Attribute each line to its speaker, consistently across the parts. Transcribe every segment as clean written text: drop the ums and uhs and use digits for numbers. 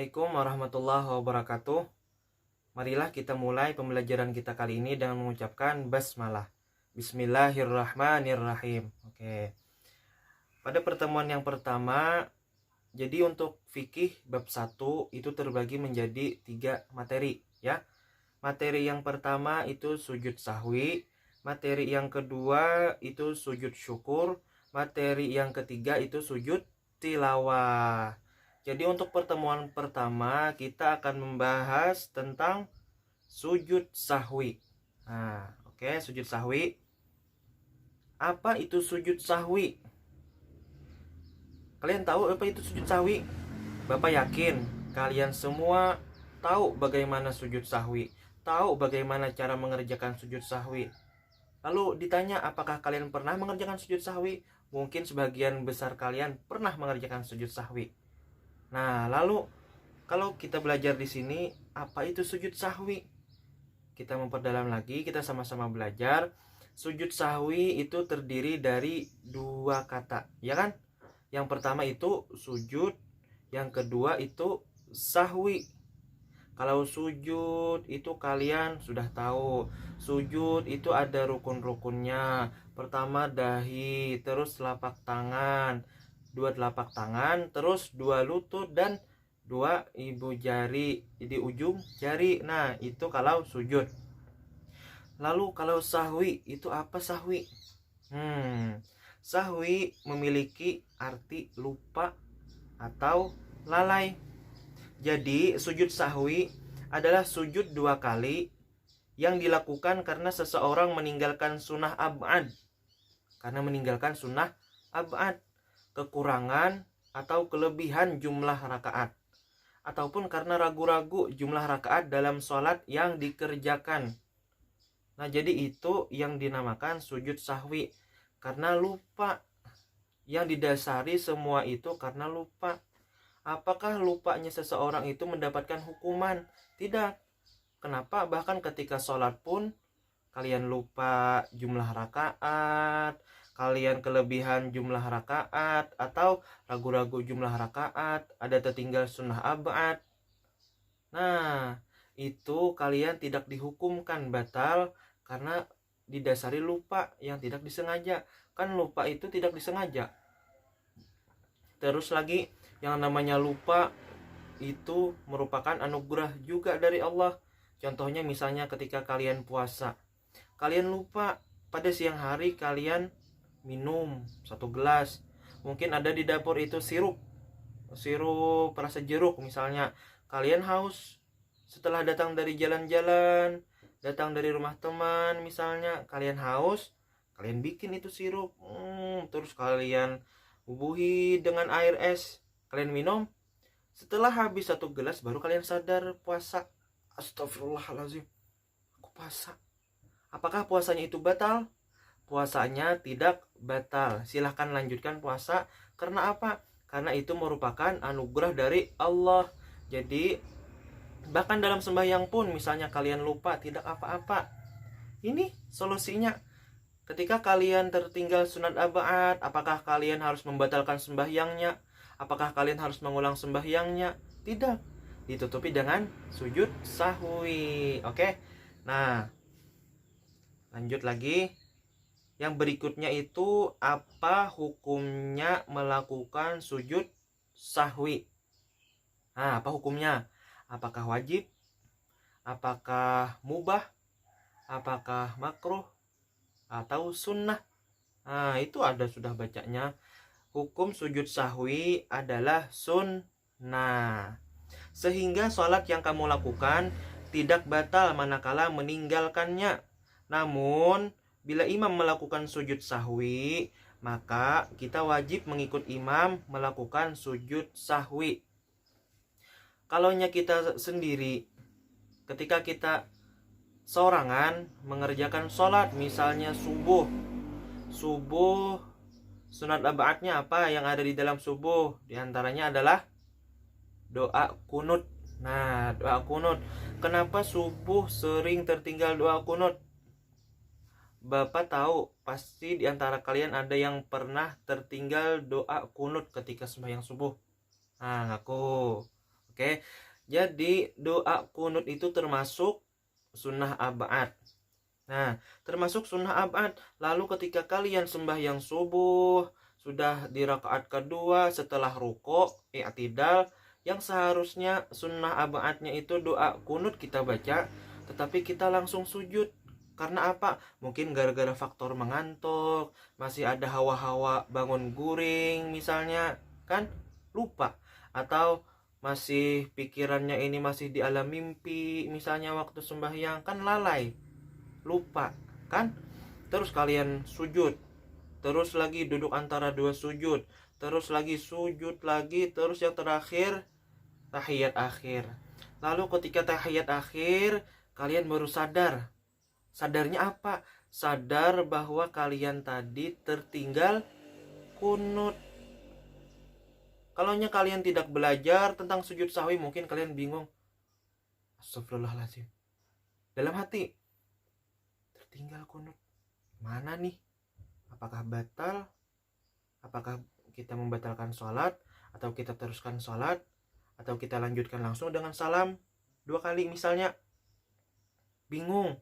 Speaker 1: Assalamualaikum warahmatullahi wabarakatuh. Marilah kita mulai pembelajaran kita kali ini dengan mengucapkan basmalah. Bismillahirrahmanirrahim. Oke. Pada pertemuan yang pertama, jadi untuk fikih bab 1 itu terbagi menjadi 3 materi ya. Materi yang pertama itu sujud sahwi, materi yang kedua itu sujud syukur, materi yang ketiga itu sujud tilawah. Jadi untuk pertemuan pertama kita akan membahas tentang sujud sahwi. Nah, oke, sujud sahwi. Apa itu sujud sahwi? Kalian tahu apa itu sujud sahwi? Bapak yakin kalian semua tahu bagaimana sujud sahwi, tahu bagaimana cara mengerjakan sujud sahwi. Lalu ditanya apakah kalian pernah mengerjakan sujud sahwi? Mungkin sebagian besar kalian pernah mengerjakan sujud sahwi. Nah, lalu kalau kita belajar di sini, apa itu sujud sahwi? Kita memperdalam lagi, kita sama-sama belajar. Sujud sahwi itu terdiri dari 2 kata, ya kan? Yang pertama itu sujud, yang kedua itu sahwi. Kalau sujud itu kalian sudah tahu. Sujud itu ada rukun-rukunnya. Pertama dahi, terus telapak tangan, 2 telapak tangan, terus 2 lutut dan 2 ibu jari di ujung jari. Nah, itu kalau sujud. Lalu kalau sahwi, itu apa sahwi? Sahwi memiliki arti lupa atau lalai. Jadi sujud sahwi adalah sujud 2 kali yang dilakukan karena seseorang meninggalkan sunnah ab'ad. Karena meninggalkan sunnah ab'ad, kekurangan atau kelebihan jumlah rakaat, ataupun karena ragu-ragu jumlah rakaat dalam sholat yang dikerjakan. Nah, jadi itu yang dinamakan sujud sahwi, karena lupa. Yang didasari semua itu karena lupa. Apakah lupanya seseorang itu mendapatkan hukuman? Tidak. Kenapa? Bahkan ketika sholat pun kalian lupa jumlah rakaat, kalian kelebihan jumlah rakaat, atau ragu-ragu jumlah rakaat, ada tertinggal sunnah ab'ad. Nah, itu kalian tidak dihukumkan batal karena didasari lupa yang tidak disengaja. Kan lupa itu tidak disengaja. Terus lagi, yang namanya lupa itu merupakan anugerah juga dari Allah. Contohnya misalnya ketika kalian puasa, kalian lupa pada siang hari kalian minum 1 gelas. Mungkin ada di dapur itu sirup rasa jeruk misalnya. Kalian haus setelah datang dari jalan-jalan, datang dari rumah teman misalnya, kalian haus, kalian bikin itu sirup, terus kalian bubuhi dengan air es, kalian minum. Setelah habis 1 gelas baru kalian sadar puasa. Astagfirullahaladzim, aku puasa. Apakah puasanya itu batal? Puasanya tidak batal. Silahkan lanjutkan puasa. Karena apa? Karena itu merupakan anugerah dari Allah. Jadi bahkan dalam sembahyang pun misalnya kalian lupa, tidak apa-apa. Ini solusinya. Ketika kalian tertinggal sunat ab'ad, apakah kalian harus membatalkan sembahyangnya? Apakah kalian harus mengulang sembahyangnya? Tidak. Ditutupi dengan sujud sahwi. Oke. Nah, lanjut lagi. Yang berikutnya itu apa hukumnya melakukan sujud sahwi? Nah, apa hukumnya? Apakah wajib? Apakah mubah? Apakah makruh? Atau sunnah? Nah, itu ada sudah bacanya. Hukum sujud sahwi adalah sunnah. Sehingga sholat yang kamu lakukan tidak batal manakala meninggalkannya. Namun bila imam melakukan sujud sahwi, maka kita wajib mengikut imam melakukan sujud sahwi. Kalaunya kita sendiri, ketika kita seorangan mengerjakan sholat, misalnya subuh sunat ab'adnya apa yang ada di dalam subuh? Di antaranya adalah doa kunut. Nah, doa kunut. Kenapa subuh sering tertinggal doa kunut? Bapak tahu pasti di antara kalian ada yang pernah tertinggal doa kunut ketika sembahyang subuh. Nah, ngaku. Oke, jadi doa kunut itu termasuk sunnah abad. Nah, termasuk sunnah abad. Lalu ketika kalian sembahyang subuh, sudah di rakaat kedua setelah ruko, i'tidal, yang seharusnya sunnah abadnya itu doa kunut kita baca, tetapi kita langsung sujud. Karena apa? Mungkin gara-gara faktor mengantuk, masih ada hawa-hawa bangun guring misalnya, kan? Lupa. Atau masih pikirannya ini masih di alam mimpi, misalnya waktu sembahyang, kan lalai, lupa, kan? Terus kalian sujud, terus lagi duduk antara dua sujud, terus lagi sujud lagi, terus yang terakhir tahiyat akhir. Lalu ketika tahiyat akhir, kalian baru sadar. Sadarnya apa? Sadar bahwa kalian tadi tertinggal kunut. Kalau kalian tidak belajar tentang sujud sahwi, mungkin kalian bingung. Astagfirullahaladzim. Dalam hati, tertinggal kunut. Mana nih? Apakah batal? Apakah kita membatalkan sholat? Atau kita teruskan sholat? Atau kita lanjutkan langsung dengan salam 2 kali misalnya? Bingung,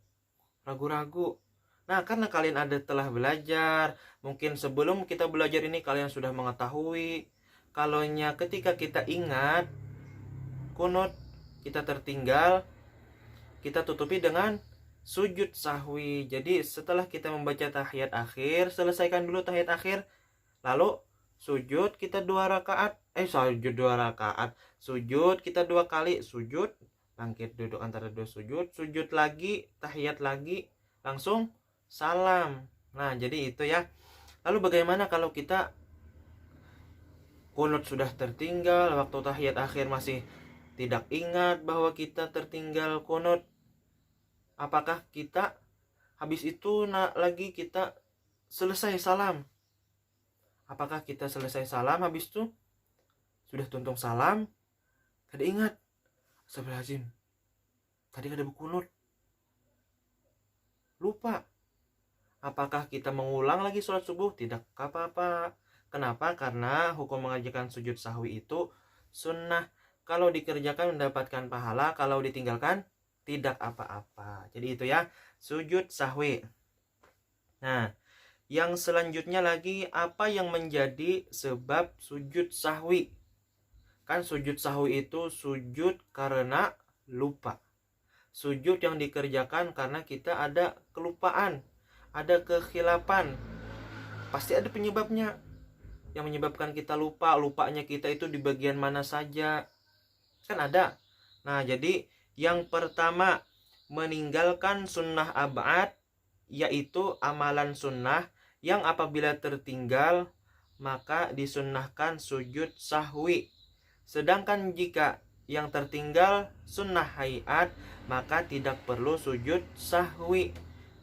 Speaker 1: ragu-ragu. Nah, karena kalian telah belajar, mungkin sebelum kita belajar ini kalian sudah mengetahui. Kalaunya ketika kita ingat kunut, kita tertinggal, kita tutupi dengan sujud sahwi. Jadi setelah kita membaca tahiyat akhir, selesaikan dulu tahiyat akhir, lalu sujud kita 2 rakaat. Sujud kita 2 kali, sujud, bangkit duduk antara 2 sujud, sujud lagi, tahiyat lagi, langsung salam. Nah, jadi itu ya. Lalu bagaimana kalau kita kunut sudah tertinggal, waktu tahiyat akhir masih tidak ingat bahwa kita tertinggal kunut? Apakah kita habis itu lagi kita selesai salam? Apakah kita selesai salam habis itu sudah tuntung salam, kada ingat, astagfirullahaladzim, tadi kada berkunut, lupa? Apakah kita mengulang lagi sholat subuh? Tidak apa-apa. Kenapa? Karena hukum mengerjakan sujud sahwi itu sunnah. Kalau dikerjakan mendapatkan pahala, kalau ditinggalkan tidak apa-apa. Jadi itu ya, sujud sahwi. Nah, yang selanjutnya lagi, apa yang menjadi sebab sujud sahwi? Kan sujud sahwi itu sujud karena lupa. Sujud yang dikerjakan karena kita ada kelupaan, ada kekhilapan. Pasti ada penyebabnya. Yang menyebabkan kita lupa, lupanya kita itu di bagian mana saja, kan ada. Nah, jadi yang pertama, meninggalkan sunnah abad, yaitu amalan sunnah yang apabila tertinggal maka disunnahkan sujud sahwi. Sedangkan jika yang tertinggal sunnah hayat, maka tidak perlu sujud sahwi.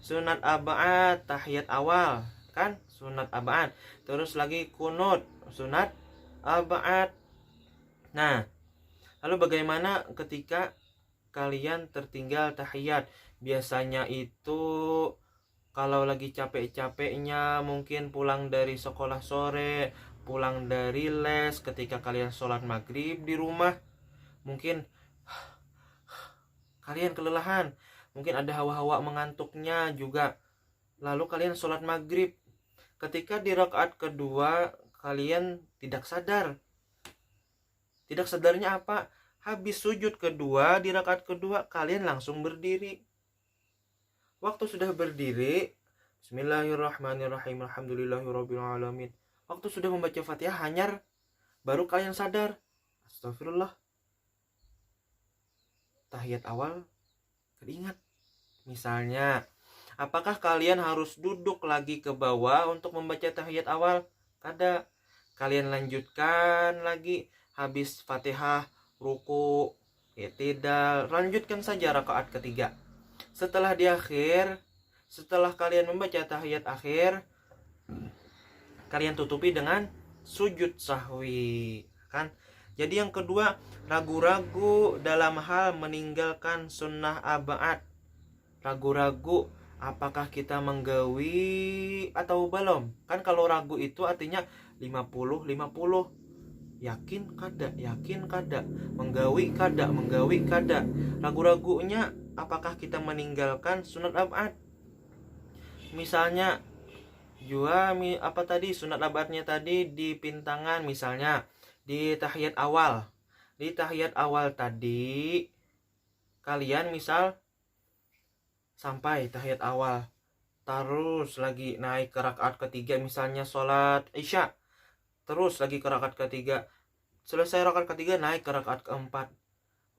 Speaker 1: Sunat abad tahiyat awal, kan sunat abad. Terus lagi kunut, sunat abad. Nah, lalu bagaimana ketika kalian tertinggal tahiyat? Biasanya itu kalau lagi capek-capeknya, mungkin pulang dari sekolah sore, pulang dari les, ketika kalian sholat maghrib di rumah, mungkin kalian kelelahan, mungkin ada hawa-hawa mengantuknya juga. Lalu kalian sholat maghrib, ketika di rakaat kedua kalian tidak sadar. Tidak sadarnya apa? Habis sujud kedua, di rakaat kedua kalian langsung berdiri. Waktu sudah berdiri, Bismillahirrahmanirrahim, Alhamdulillahirrabbilalamin, waktu sudah membaca Fatihah hanyar, baru kalian sadar, astagfirullah, tahiyat awal teringat. Misalnya, apakah kalian harus duduk lagi ke bawah untuk membaca tahiyat awal? Kada. Kalian lanjutkan lagi, habis Fatihah, ruku, i'tidal, lanjutkan saja rakaat ketiga. Setelah di akhir, setelah kalian membaca tahiyat akhir, kalian tutupi dengan sujud sahwi, kan? Jadi yang kedua, ragu-ragu dalam hal meninggalkan sunnah abad. Ragu-ragu apakah kita menggawi atau belum? Kan kalau ragu itu artinya 50-50. yakin kada, menggawi kada. Ragu-ragunya apakah kita meninggalkan sunat abad. Misalnya juga apa tadi sunat abadnya tadi di pintangan, misalnya di tahiyat awal. Di tahiyat awal tadi kalian misal sampai tahiyat awal, terus lagi naik ke rakaat ketiga, misalnya sholat isya, terus lagi ke rakaat ketiga, selesai rakaat ketiga naik ke rakaat keempat.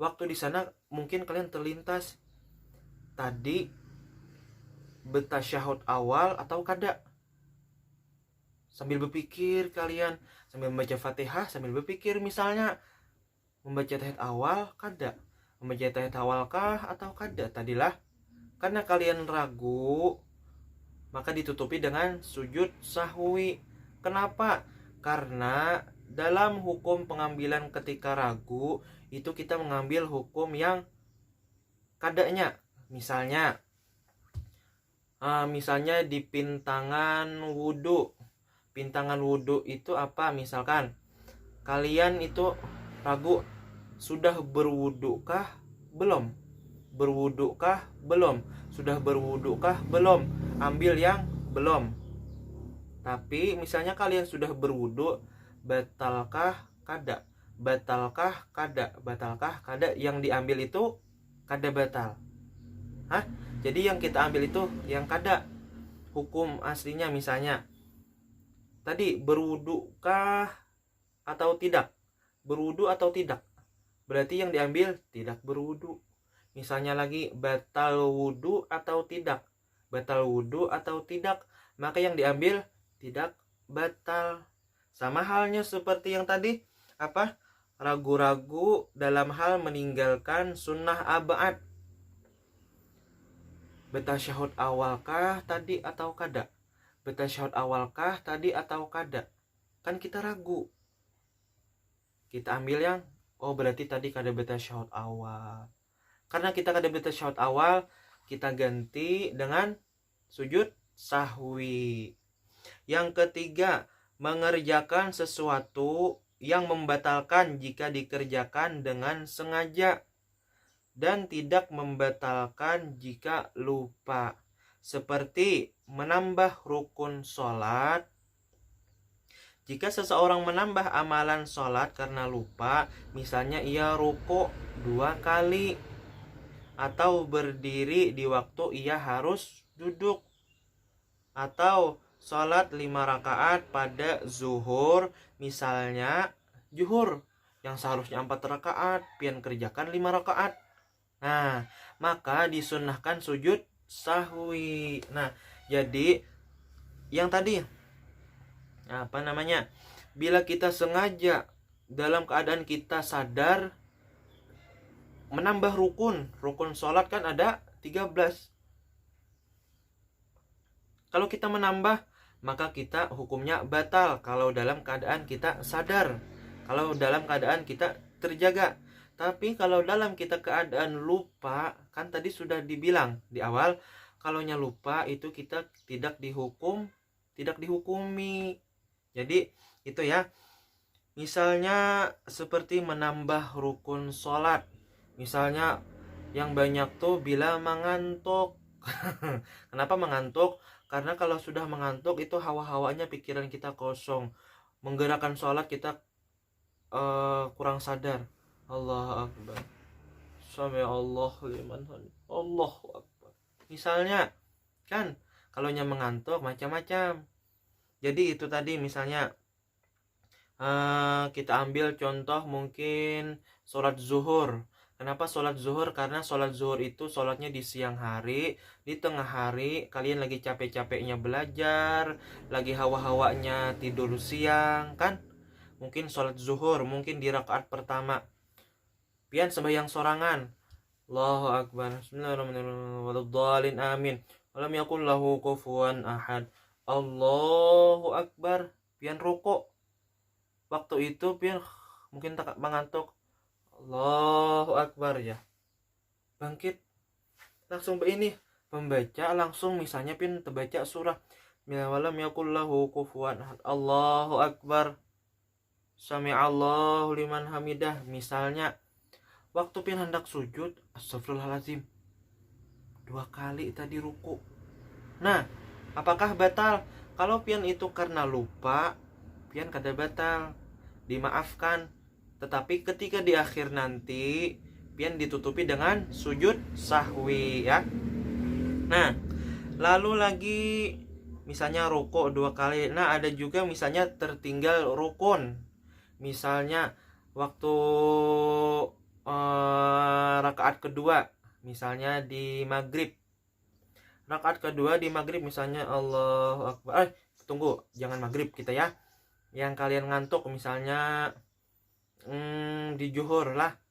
Speaker 1: Waktu di sana mungkin kalian terlintas tadi betasyahud awal atau kada. Sambil berpikir kalian, sambil membaca Fatihah, sambil berpikir misalnya membaca tahiyat awal kada, membaca tahiyat awal kah atau kada tadilah. Karena kalian ragu, maka ditutupi dengan sujud sahwi. Kenapa? Karena dalam hukum pengambilan ketika ragu itu kita mengambil hukum yang kadanya. Misalnya di pintangan wudhu. Pintangan wudhu itu apa? Misalkan kalian itu ragu, sudah berwudukah belum? Berwudukah belum? Sudah berwudukah belum? Ambil yang belum. Tapi misalnya kalian sudah berwudu, batalkah kada? Batalkah kada? Batalkah kada? Yang diambil itu kada batal. Jadi yang kita ambil itu yang kada. Hukum aslinya misalnya tadi berwudukah atau tidak? Berwudu atau tidak? Berarti yang diambil tidak berwudu. Misalnya lagi batal wudu atau tidak? Batal wudu atau tidak? Maka yang diambil tidak batal. Sama halnya seperti yang tadi, apa? Ragu-ragu dalam hal meninggalkan sunnah abad. Betasyahud awalkah tadi atau kada? Betasyahud awalkah tadi atau kada? Kan kita ragu. Kita ambil yang berarti tadi kada betasyahud awal. Karena kita kada betasyahud awal, kita ganti dengan sujud sahwi. Yang ketiga, mengerjakan sesuatu yang membatalkan jika dikerjakan dengan sengaja dan tidak membatalkan jika lupa. Seperti menambah rukun sholat. Jika seseorang menambah amalan sholat karena lupa, misalnya ia rukuk 2 kali atau berdiri di waktu ia harus duduk, atau sholat 5 rakaat pada zuhur, misalnya zuhur yang seharusnya 4 rakaat pian kerjakan 5 rakaat. Nah, maka disunnahkan sujud sahwi. Nah, jadi yang tadi bila kita sengaja dalam keadaan kita sadar menambah rukun sholat kan ada 13. Kalau kita menambah, maka kita hukumnya batal kalau dalam keadaan kita sadar, kalau dalam keadaan kita terjaga. Tapi kalau dalam kita keadaan lupa, kan tadi sudah dibilang di awal, kalaunya lupa itu kita tidak dihukumi. Jadi itu ya. Misalnya seperti menambah rukun sholat. Misalnya yang banyak tuh bila mengantuk. Kenapa mengantuk? Karena kalau sudah mengantuk itu hawa-hawanya pikiran kita kosong. Menggerakkan sholat kita kurang sadar. Allahu Akbar. Sami Allah liman hamid. Allahu Akbar. Misalnya kan kalaunya mengantuk macam-macam. Jadi itu tadi misalnya kita ambil contoh mungkin sholat zuhur. Kenapa sholat zuhur? Karena sholat zuhur itu sholatnya di siang hari, di tengah hari kalian lagi capek-capeknya belajar, lagi hawa-hawanya tidur siang kan. Mungkin sholat zuhur, mungkin di rakaat pertama pian sembahyang sorangan, Allahu Akbar, Bismillahirrahmanirrahim, waladdallin amin, walam yakul lahu kufuwan ahad, Allahu Akbar, pian rukuk. Waktu itu pian mungkin tak mengantuk, Allahu Akbar ya. Bangkit. Langsung begini, pembaca langsung misalnya pian terbaca surah walam yakul lahu kufuwan ahad, Allahu Akbar. Sami'allahu liman hamidah. Misalnya waktu pian hendak sujud, astagfirullahaladzim, 2 kali tadi ruku. Nah, apakah batal? Kalau pian itu karena lupa, pian kada batal, dimaafkan. Tetapi ketika di akhir nanti, pian ditutupi dengan sujud sahwi ya. Nah, lalu lagi misalnya ruku 2 kali. Nah, ada juga misalnya tertinggal rukun. Misalnya waktu rakaat kedua, misalnya di maghrib. Rakaat kedua di maghrib misalnya Allahu Akbar. Tunggu, jangan maghrib kita ya. Yang kalian ngantuk misalnya di zuhur lah.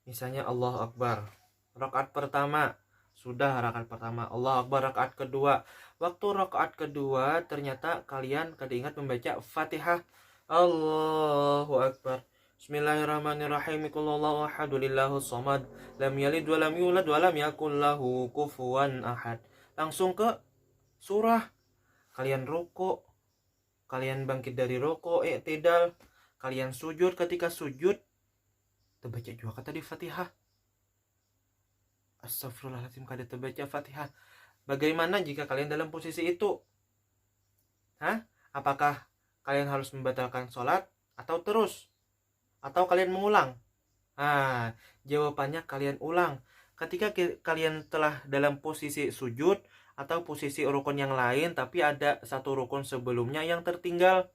Speaker 1: Misalnya Allahu Akbar. Rakaat pertama, sudah rakaat pertama. Allahu Akbar rakaat kedua. Waktu rakaat kedua ternyata kalian kada ingat membaca Fatihah. Allahu Akbar. Bismillahirrahmanirrahim. Qulhuwallahu ahad, Allahus samad, lam yalid wa lam yulad wa lam yakul lahu kufuwan ahad. Langsung ke surah. Kalian rukuk, kalian bangkit dari rukuk, i'tidal, kalian sujud. Ketika sujud terbaca juga kata di Fatihah. Astagfirullahaladzim, kada terbaca Fatihah. Bagaimana jika kalian dalam posisi itu? Apakah kalian harus membatalkan sholat atau terus? Atau kalian mengulang? Jawabannya kalian ulang. Ketika kalian telah dalam posisi sujud atau posisi rukun yang lain, tapi ada satu rukun sebelumnya yang tertinggal.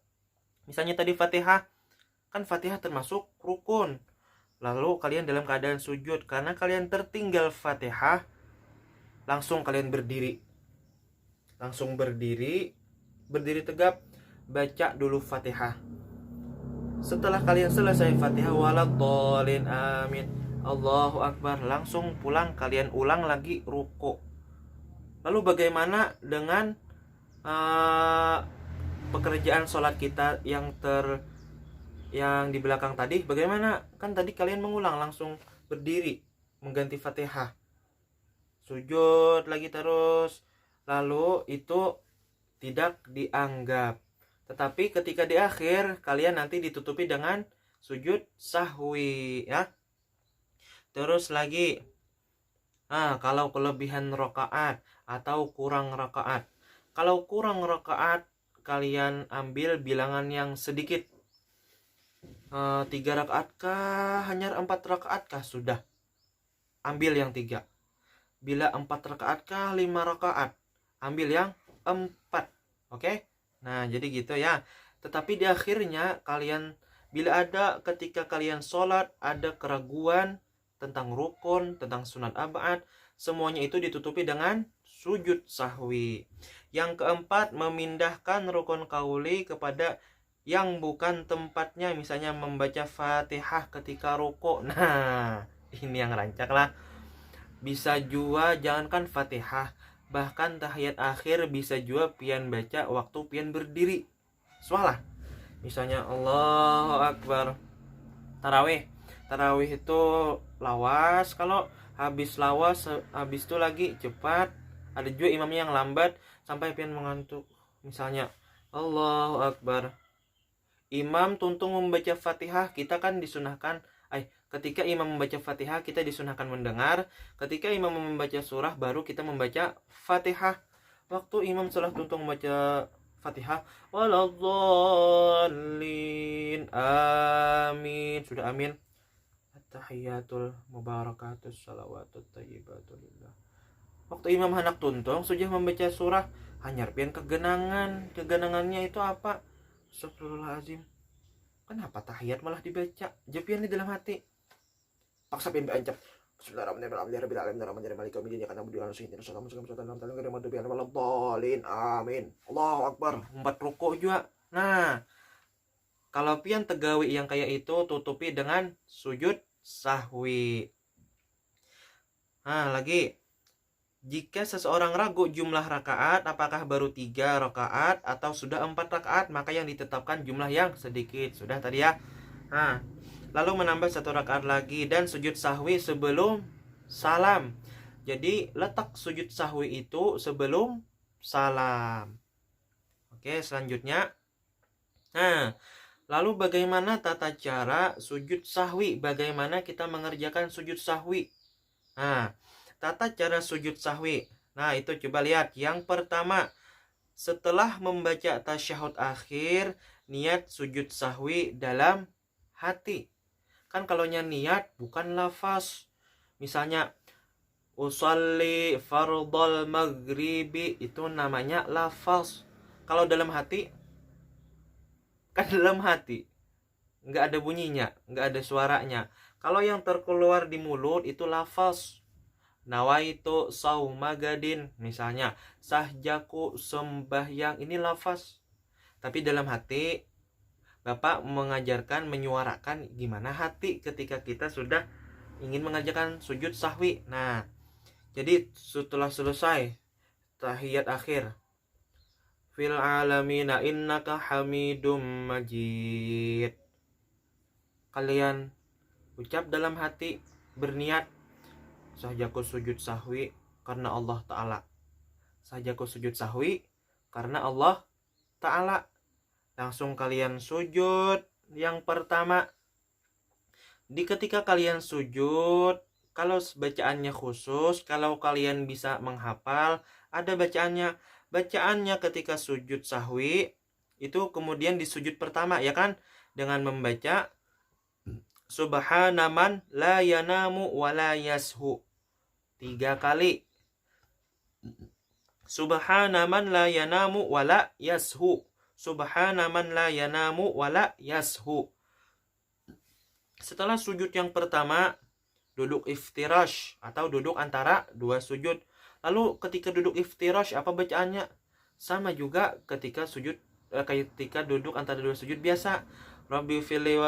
Speaker 1: Misalnya tadi Fatihah, kan Fatihah termasuk rukun. Lalu kalian dalam keadaan sujud, karena kalian tertinggal Fatihah, langsung kalian berdiri. Langsung berdiri tegap, baca dulu Fatihah. Setelah kalian selesai Fatihah, waladhdallin, amin, Allahu Akbar, langsung pulang, kalian ulang lagi ruku. Lalu bagaimana dengan pekerjaan sholat kita yang di belakang tadi? Bagaimana? Kan tadi kalian mengulang, langsung berdiri mengganti Fatihah, sujud lagi terus, lalu itu tidak dianggap. Tetapi ketika di akhir, kalian nanti ditutupi dengan sujud sahwi ya. Terus lagi, kalau kelebihan rakaat atau kurang rakaat. Kalau kurang rakaat, kalian ambil bilangan yang sedikit. 3 rakaat kah? Hanya 4 rakaat kah? Sudah, ambil yang 3. Bila 4 rakaat kah? 5 rakaat, ambil yang 4. Oke? Nah, jadi gitu ya. Tetapi di akhirnya kalian, bila ada ketika kalian sholat ada keraguan tentang rukun, tentang sunat abad, semuanya itu ditutupi dengan sujud sahwi. Yang keempat, memindahkan rukun qauli kepada yang bukan tempatnya. Misalnya membaca Fatihah ketika rukuk. Nah, ini yang rancak lah. Bisa juga jangankan Fatihah, bahkan tahiyat akhir bisa juga pian baca waktu pian berdiri sholat. Misalnya Allahu Akbar tarawih itu lawas. Kalau habis lawas, habis itu lagi cepat. Ada juga imamnya yang lambat sampai pian mengantuk. Misalnya Allahu Akbar, imam tuntung membaca Fatihah, kita kan disunahkan ketika imam membaca Fatihah kita disunahkan mendengar. Ketika imam membaca surah baru kita membaca Fatihah. Waktu imam telah tuntung membaca Fatihah, waladhdallin, amin, sudah amin, at-tahiyatul mubarakatus salawatut thayyibatulillah. Waktu imam hendak tuntung sudah membaca surah, hanyar pian kegenangannya itu apa? Astagfirullahaladzim, kenapa tahiyat malah dibaca? Japian di dalam hati, paksa pian beancap. Amin, Allahu Akbar, 4 rukuk juga. Nah, kalau pian tegawi yang kayak itu, tutupi dengan sujud sahwi. Nah, lagi, jika seseorang ragu jumlah rakaat, apakah baru 3 rakaat atau sudah 4 rakaat, maka yang ditetapkan jumlah yang sedikit. Sudah tadi ya. Nah, lalu menambah 1 rakaat lagi dan sujud sahwi sebelum salam. Jadi letak sujud sahwi itu sebelum salam. Oke, selanjutnya. Nah, Lalu bagaimana tata cara sujud sahwi? Bagaimana kita mengerjakan sujud sahwi? Nah, tata cara sujud sahwi. Nah, itu coba lihat. Yang pertama, setelah membaca tasyahud akhir, niat sujud sahwi dalam hati. Kan kalau niat bukan lafaz. Misalnya, usalli fardal maghribi, itu namanya lafaz. Kalau dalam hati, kan dalam hati nggak ada bunyinya, nggak ada suaranya. Kalau yang terkeluar di mulut itu lafaz. Nawaitu saumagadin, misalnya sahjaku sembahyang, ini lafaz. Tapi dalam hati Bapak mengajarkan menyuarakan gimana hati ketika kita sudah ingin mengerjakan sujud sahwi. Nah, jadi setelah selesai tahiyat akhir, fil alamina innaka hamidum majid, kalian ucap dalam hati, berniat, sahjaku sujud sahwi karena Allah Ta'ala. Sahjaku sujud sahwi karena Allah Ta'ala. Langsung kalian sujud. Yang pertama, di ketika kalian sujud, kalau bacaannya khusus, kalau kalian bisa menghafal, ada bacaannya. Bacaannya ketika sujud sahwi, itu kemudian di sujud pertama, ya kan? Dengan membaca Subhanaman la yanamu wa la yashu, 3 kali. Subhanaman la yanamu wa la yashu. Subhanaman la yanamu wa la yashu. Setelah sujud yang pertama, duduk iftirash atau duduk antara dua sujud. Lalu ketika duduk iftirash, apa bacaannya? Sama juga ketika sujud, ketika duduk antara dua sujud biasa. Rabbi firli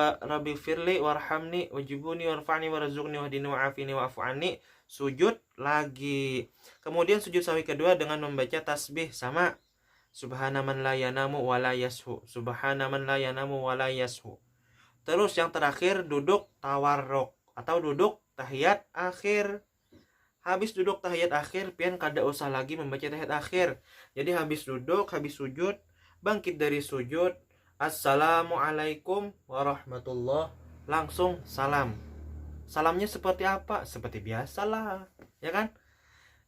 Speaker 1: warhamni wajibuni warfa'ni warzuqni wahdini wa'afini wa'fu anni. Sujud lagi. Kemudian sujud sahwi kedua dengan membaca tasbih, sama. Subhanaman la yanamu wa la yashu. Subhanaman la yanamu wa la yashu. Terus yang terakhir duduk tawarruk atau duduk tahiyat akhir. Habis duduk tahiyat akhir, pian kada usah lagi membaca tahiyat akhir. Jadi habis duduk, habis sujud, bangkit dari sujud, Assalamualaikum warahmatullah, langsung salam. Salamnya seperti apa? Seperti biasalah, ya kan?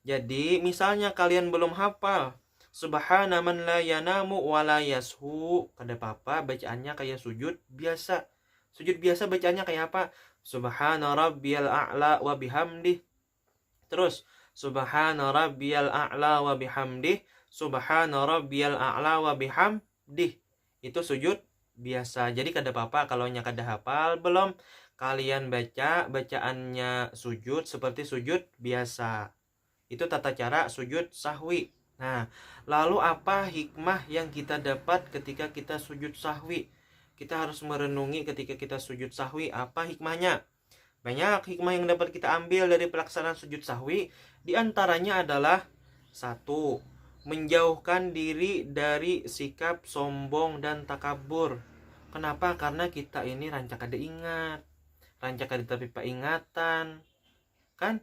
Speaker 1: Jadi misalnya kalian belum hafal Subhana man la yanamu wa la yashu, kada apa-apa bacaannya kayak sujud biasa. Sujud biasa bacaannya kayak apa? Subhana rabbiyal a'la wa bihamdih. Terus Subhana rabbiyal a'la wa bihamdih. Subhana rabbiyal a'la wa bihamdih. Itu sujud biasa. Jadi kada apa-apa kalau kada hafal belum, kalian baca bacaannya sujud seperti sujud biasa. Itu tata cara sujud sahwi. Nah, lalu apa hikmah yang kita dapat ketika kita sujud sahwi? Kita harus merenungi ketika kita sujud sahwi, apa hikmahnya? Banyak hikmah yang dapat kita ambil dari pelaksanaan sujud sahwi. Di antaranya adalah 1. Menjauhkan diri dari sikap sombong dan takabur. Kenapa? Karena kita ini rancak ada ingat, rancak ada tapi ingatan, kan?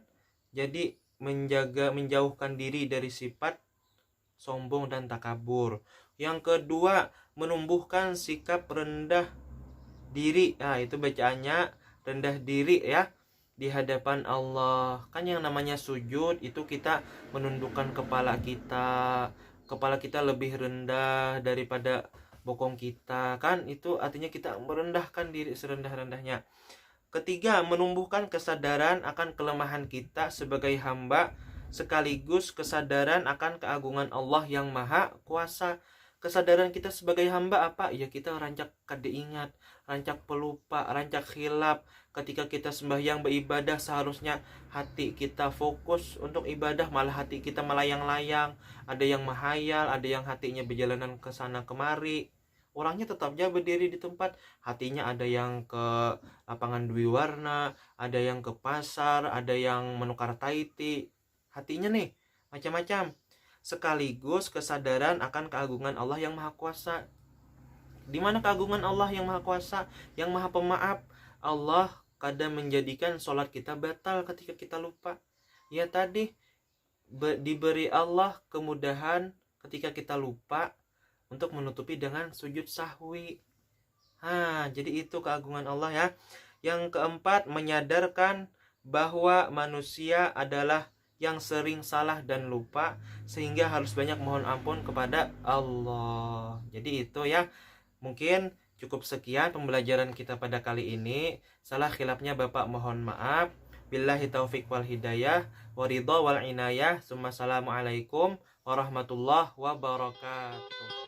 Speaker 1: Jadi menjauhkan diri dari sifat sombong dan takabur. Yang kedua, menumbuhkan sikap rendah diri. Nah, itu bacaannya rendah diri ya di hadapan Allah. Kan yang namanya sujud itu kita menundukkan kepala kita lebih rendah daripada bokong kita, kan? Itu artinya kita merendahkan diri serendah-rendahnya. Ketiga, menumbuhkan kesadaran akan kelemahan kita sebagai hamba, sekaligus kesadaran akan keagungan Allah yang maha kuasa. Kesadaran kita sebagai hamba apa? Ya kita rancak kada ingat, rancak pelupa, rancak khilaf. Ketika kita sembahyang beribadah, seharusnya hati kita fokus untuk ibadah, malah hati kita melayang-layang. Ada yang menghayal, ada yang hatinya berjalanan ke sana kemari. Orangnya tetapnya berdiri di tempat, hatinya ada yang ke lapangan Dwi Warna, ada yang ke pasar, ada yang menukar taiti. Hatinya nih macam-macam. Sekaligus kesadaran akan keagungan Allah yang maha kuasa. Di mana keagungan Allah yang maha kuasa, yang maha pemaaf? Allah kadang menjadikan sholat kita batal ketika kita lupa. Ya tadi diberi Allah kemudahan ketika kita lupa untuk menutupi dengan sujud sahwi. Jadi itu keagungan Allah ya. Yang keempat, menyadarkan bahwa manusia adalah yang sering salah dan lupa, sehingga harus banyak mohon ampun kepada Allah. Jadi itu ya, mungkin cukup sekian pembelajaran kita pada kali ini. Salah khilafnya Bapak mohon maaf. Billahi taufik wal hidayah, waridho wal inayah. Assalamualaikum warahmatullahi wabarakatuh.